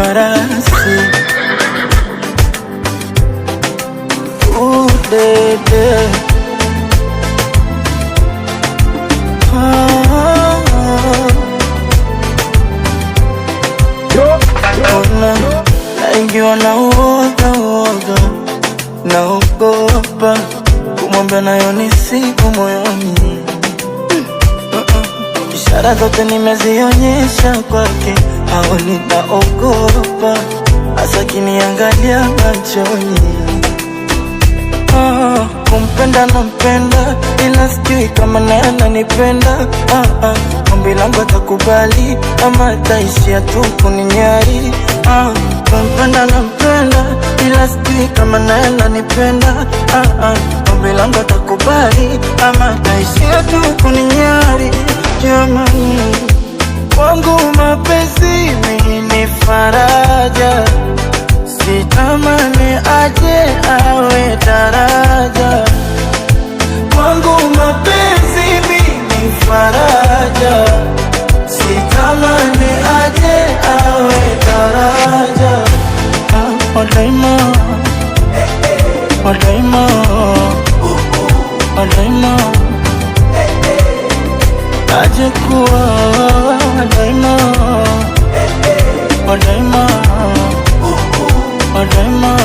farasi. Dede. Naingiwa na uoga, naogopa kumwambia nayo ni siku moyoni. Ishara zote nimezionyesha kwake, haoni naogopa, hasa kiniangalia machoni. Kumpenda nampenda, ila sijui kama naye ananipenda. Ombi langu atakubali ama ataishia tu kuninyari. Kumpenda nampenda, ila sijui kama naye ananipenda. Ombi langu atakubali ama ataishia tu kuninyari. Jamani, kwangu mapenzi ni faraja, sitamani aje awe daraja. Kwangu mapenzi ni faraja, sitamani aje awe daraja. Wadaima, wadaima, wadaima, aje kuwa wadaima, wadaima, wadaima.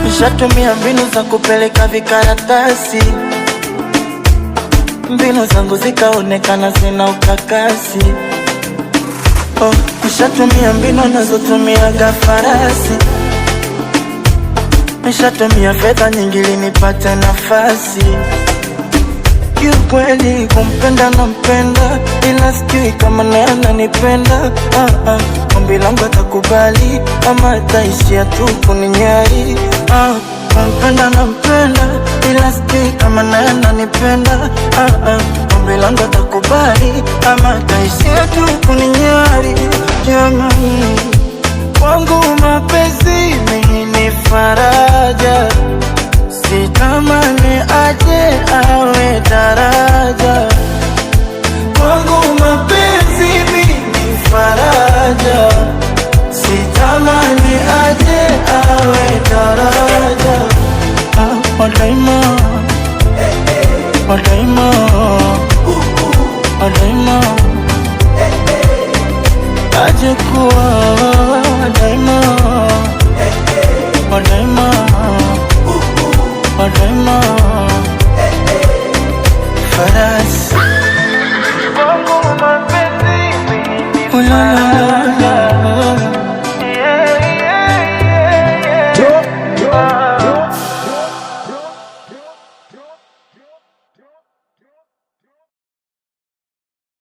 Nishatumia mbinu za kupeleka vikaratasi, mbinu zangu zikaonekana zina ukakasi. Nishatumia mbinu nazotumiaga farasi, nishatumia fedha nyingi ili nipate nafasi. Kiukweli kumpenda nampenda, ila sijui kama naye ananipenda. Ombi langu atakubali ama ataishia tu kuninyari. Kumpenda nampenda, ila sijui kama naye ananipenda. Ombi langu atakubali ama ataishia tu kuninyari. Jamani, kwangu mapenzi ni faraja, sitamani aje awe daraja. Kwangu mapenzi ni faraja, sitamani aje awe daraja. Wadaima, wadaima, wadaima, aje kuwa wadaima, wadaima, wadaima, farasi. Kwangu mapenzi ni faraja.